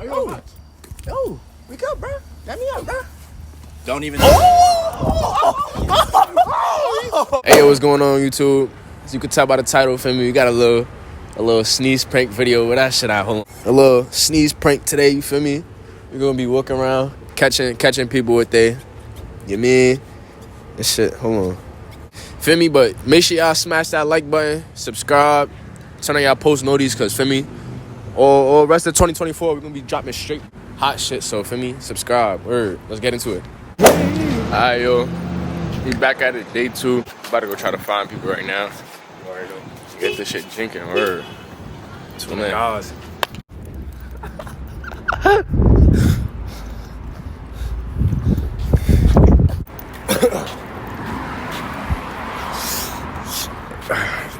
Yo, wake up, bro. Let me up, bro. Don't even. Hey, yo, what's going on, YouTube? As you can tell by the title, feel me, we got a little sneeze prank video. Where that shit at? Hold on. A little sneeze prank today, you feel me? We're gonna be walking around, catching people with they, you mean? And shit, hold on. Feel me? But make sure y'all smash that like button, subscribe, turn on y'all post notices, cause feel me? Or rest of 2024, we're gonna be dropping straight hot shit. So feel me? Subscribe. Word. Let's get into it. Alright, yo. We back at it, day 2. About to go try to find people right now. Get this shit drinking. Word. Oh my God.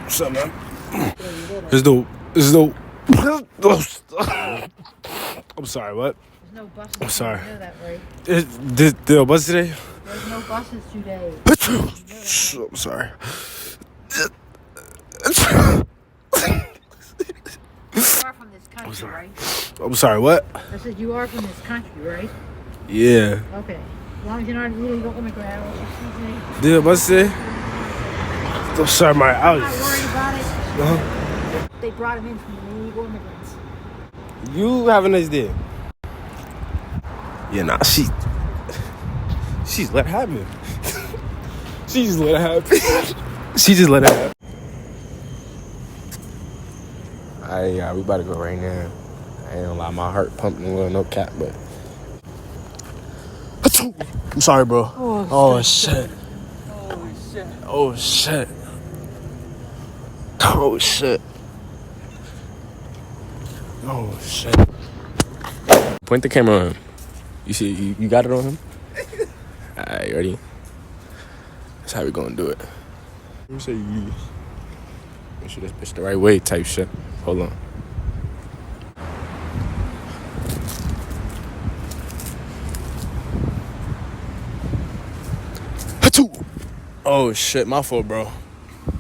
What's up, man? It's dope. I'm sorry, what? There's no buses. I'm sorry. You know that, right? There no buses today? There's no buses today. I'm sorry. You are from this country, right? I'm sorry, what? I said you are from this country, right? Yeah. Okay. As long as you're not illegal immigrant, I don't excuse me. Did the bus today? I'm sorry, my I'm not worried about it. Uh-huh. They brought him in from illegal immigrants. You have a nice day. Yeah, nah, she's let it happen. She just let it happen. She just let it happen. Alright, yeah, we about to go right now. I ain't gonna lie, my heart pumping a little, no cap, but. I'm sorry, bro. Oh, shit. Holy shit. Oh, shit. Oh, shit. Oh, shit. Point the camera on him. You see, you got it on him? Alright, ready? That's how we gonna do it. Let me say you. Make sure this bitch the right way type shit. Hold on. Oh shit, my fault, bro.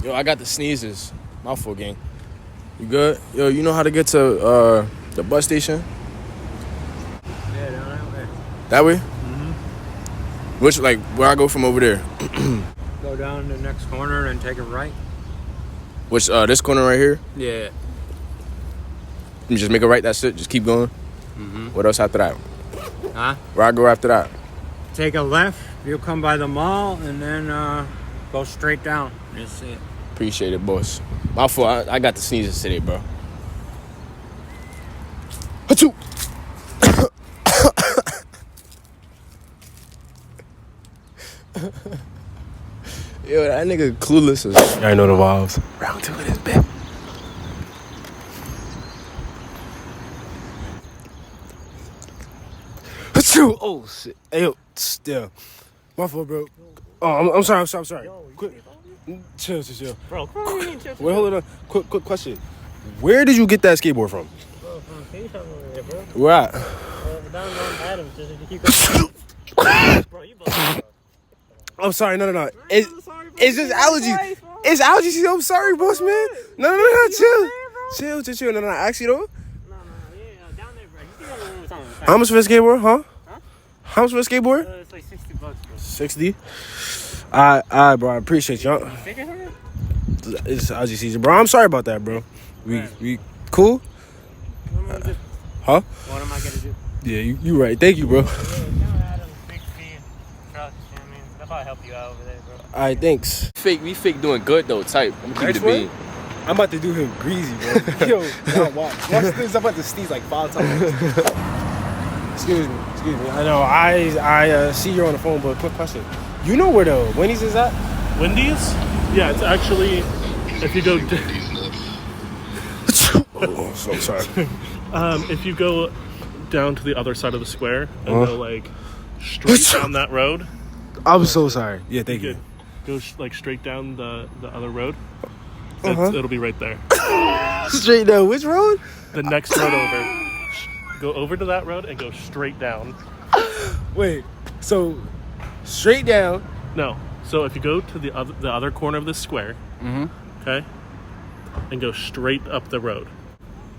Yo, I got the sneezes. My fault, gang. You good? Yo, you know how to get to the bus station? Yeah, down that way. That way? Mm-hmm. Which, like, where I go from over there? Go down the next corner and take a right. Which, this corner right here? Yeah. You just make a right, that's it? Just keep going? Mm-hmm. What else after that? Huh? Where I go after that? Take a left. You'll come by the mall and then go straight down. That's it. Appreciate it, boss. My fault, I got the sneezes today, bro. Achoo! Yo, that nigga clueless as I know the vibes. round 2 of this bit. Achoo! Oh, shit. Hey, yo, still. My fault, bro. Oh, I'm sorry. Quick. Chill. Bro, come on, Wait, hold on. Quick question. Where did you get that skateboard from? Bro, from K-Town over there, bro. Where at? Down on Adams, just if you keep going. Bro, you both. I'm sorry. No. It's just allergies. It's allergies. I'm sorry, boss, man. No. Chill. No. Actually, though. No, yeah, down there, bro. You see what I'm talking. How much for a skateboard, huh? How much for a skateboard? It's like $60, bro. 60. Alright, bro. I appreciate y'all. It's allergy season, bro. I'm sorry about that, bro. We cool? Huh? What am I gonna do? Yeah, you right. Thank you, bro. Yeah, down Adams, big fee, trucks, you know what I mean? They'll probably help you out over there, bro. Alright, thanks. We fake doing good, though, type. I'm gonna keep it Next being. I'm about to do him greasy, bro. Yo, now watch this. I'm about to sneeze like 5 times. Excuse me. I know I see you're on the phone, but quick question. You know where the Wendy's is at? Wendy's? Yeah, it's actually, if you go, Oh, so I'm sorry. if you go down to the other side of the square and go like straight down that road. I'm so sorry. Yeah, thank you. Go like straight down the other road. It'll be right there. Straight down which road? The next road over. Go over to that road and go straight down. Wait, so straight down. No. So if you go to the other corner of the square, okay, and go straight up the road.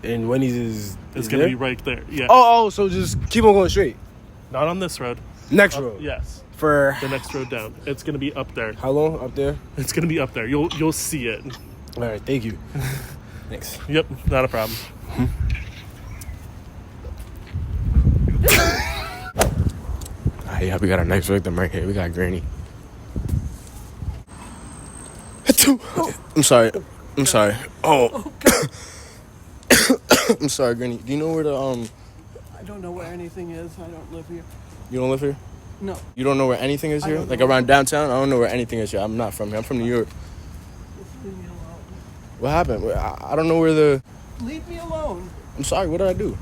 And Wendy's is It's going to be right there. Yeah. Oh, so just keep on going straight. Not on this road. Next road. Yes. For the next road down. It's going to be up there. How long up there? It's going to be up there. You'll see it. All right, thank you. Thanks. Yep, not a problem. Yeah, we got a nice victim right here. We got Granny. I'm sorry. Oh. I'm sorry, Granny. Do you know where the I don't know where anything is. I don't live here. You don't live here? No. You don't know where anything is here? Like know. around downtown? I don't know where anything is here. I'm not from here. I'm from New York. Just leave me alone. What happened? I don't know where the... Leave me alone. I'm sorry. What did I do?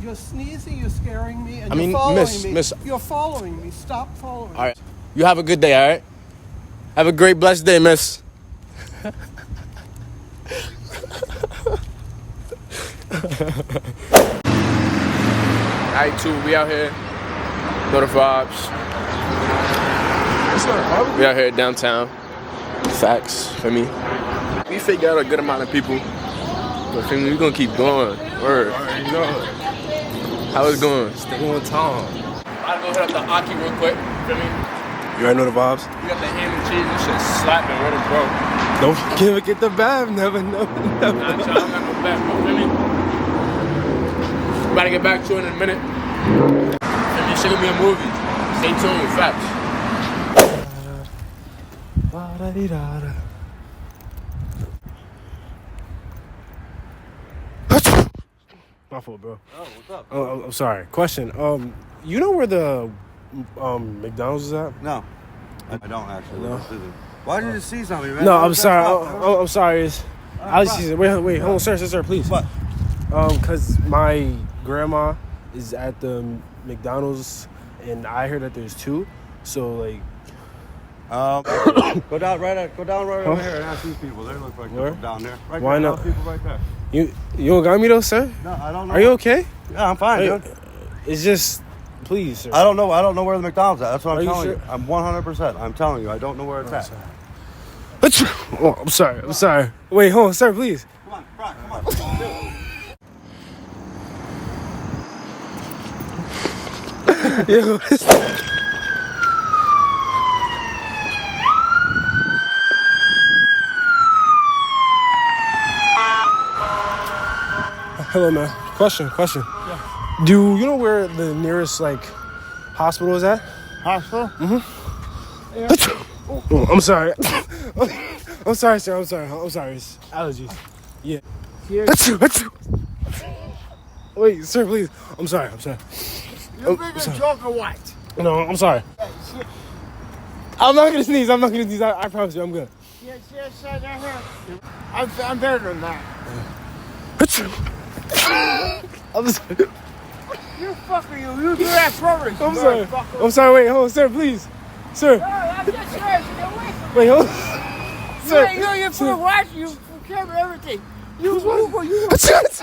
You're sneezing. You're scaring me. And I mean, you're following me. miss. You're following me. Stop following me. All right. You have a good day, all right? Have a great, blessed day, miss. Alright, too. We out here. Know the vibes. We out here downtown. Facts, for me. We figure out a good amount of people. But for me, we gonna keep going. Word. You know, How it's going? stay on time. I'll go hit up the Aki real quick. Feel me? You already know the vibes. You got the ham and cheese and shit slapping. Where the bro? Don't get the bad. Never know. Nah, child, I don't got no back, bro. Feel me? About to get back to it in a minute. And this shit gonna be a movie. Stay tuned with facts. My fault, bro. Oh, what's up? Oh, I'm sorry. Question. You know where the McDonald's is at? No, I don't actually. No. Why did you see something, man? No, I'm sorry. I'm sorry. I was just wait, hold on, sir, please. What? Cause my grandma is at the McDonald's, and I heard that there's two. So like, Go down right over here and ask these people. They look like Where? they're down there. Right Why there, not? those people right there. you don't got me though, sir. No, I don't know. Are you okay? Yeah, I'm fine, dude. It's just, please, sir. I don't know where the McDonald's at. That's what Are I'm you telling sure? you. I'm 100%. I'm telling you, I don't know where it's at. Oh, I'm sorry. Wait, hold on, sir, please. Come on, Brock, come on. Yo, hello, man. Question. Yeah. Do you know where the nearest like hospital is at? Hospital? Yeah. Oh, I'm sorry. I'm sorry, sir. I'm sorry. It's allergies. Yeah. Wait, sir, please. I'm sorry. You big a joke or what? No, I'm sorry. I'm not gonna sneeze. I promise you, I'm good. Yes, right here. I'm better than that. I'm sorry. You fucker, you do that first. I'm sorry. I'm sorry. Wait, hold on, sir, please. Sir. I'm just trying to get away from Wait, hold on. Sir. you for watch, you for camera, everything. You. You got it.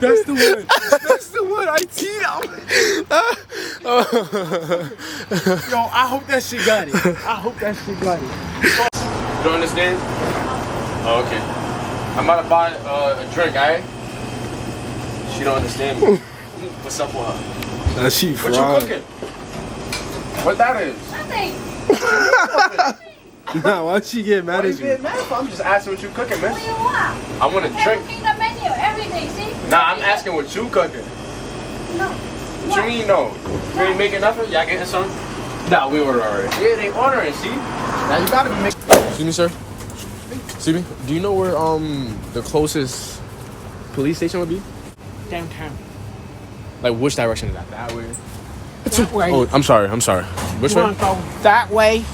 That's the one. I teed out. Yo, I hope that shit got it. You don't understand? Oh, okay. I'm about to buy a drink, alright? She don't understand me. What's up with her? That she What fried. you cooking? What that is? Nothing. Nah, why'd she get mad What are at you you? getting mad for? I'm just asking what you cooking, What do miss. you want? I want a drink. Everything, the menu, everything, see? Nah, I'm asking what you cooking. No. What you mean, no? You ain't making nothing? Y'all getting some? Nah, we ordered already. Yeah, they ordering, see? Now you gotta be making... Excuse me, sir. Excuse me. Do you know where the closest police station would be? Downtown. Like which direction is that? That way? That way. Oh, I'm sorry. Which You way? want to go that way?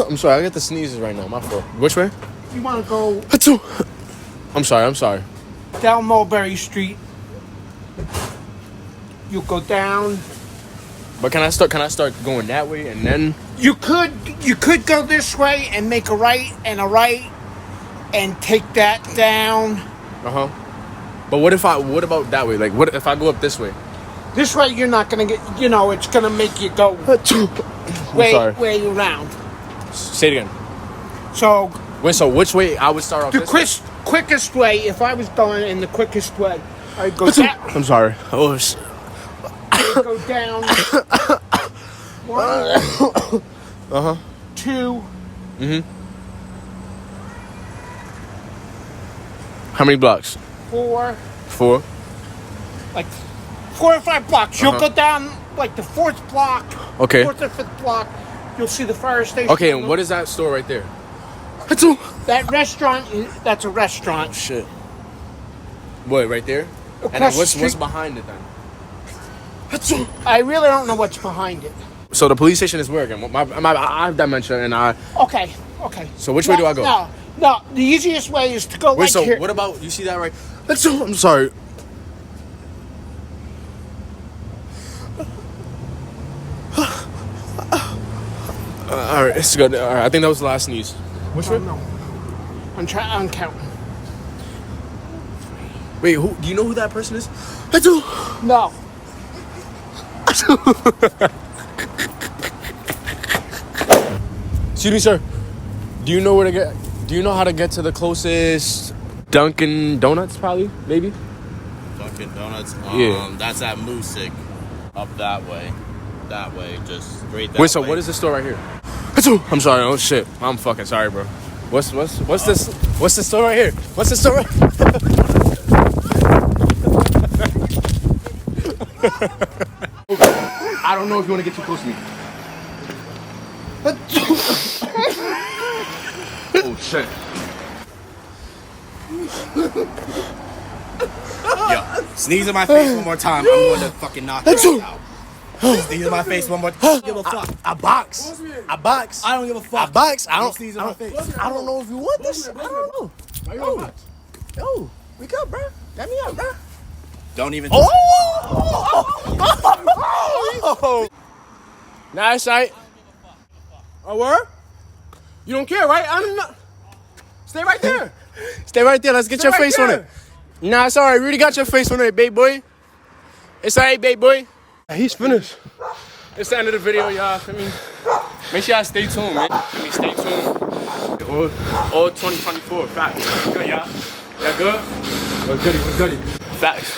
I'm sorry. I got the sneezes right now. My fault. Which way? You want to go I'm sorry. down Mulberry Street? You go down. But can I start going that way and then? You could go this way and make a right and take that down. But what about that way? Like, what if I go up this way? This way you're not gonna get, you know, it's gonna make you go way around. Say it again. So Wait, so which way I would start off? the quickest way, if I was going in the quickest way, I'd go down. I'm sorry. Oh, I'd go down. 1, 2. How many blocks? 4. 4. Like 4 or 5 blocks. You'll go down like the 4th block. Okay. 4th or 5th block. You'll see the fire station. Okay, and what is that store right there? That restaurant? That's a restaurant. Shit. What, right there? Across And then the what's street. behind it then? I really don't know what's behind it. So the police station is working. I have dementia and I. Okay. So which way do I go? No. The easiest way is to go Wait, like so here. what about, you see that right? I'm sorry. All right, it's good. All right, I think that was the last sneeze. Which way? No. I'm counting. Wait, do you know who that person is? No. Excuse me, sir. Do you know how to get to the closest Dunkin' Donuts? Probably, maybe. Dunkin' Donuts. Yeah. That's at Moosic. Up that way. That way, just straight that way. Wait, so what is the store right here? I'm sorry. Oh shit. I'm fucking sorry, bro. What's this? What's the store right here? What's the store? I don't know if you want to get too close to me. Oh shit. Yo, sneeze in my face one more time. I'm going to fucking knock you out. Sneeze in my face one more time. I don't give a fuck. A box. I don't give a fuck. I don't sneeze in my face. I don't know if you want this. I don't know. Yo, wake up, bro. Let me up, bro. Don't even. Oh! Nice, right? Oh, word? You don't care, right? I'm not. Stay right there. Stay right there. Let's get your face on it. Nah, it's all right. Rudy got your face on it, babe boy. It's all right, babe boy. He's finished. It's the end of the video, y'all. I mean, make sure y'all stay tuned, man. Stay tuned. All 2024. Facts. Good, y'all. Y'all good? What's goody? Facts.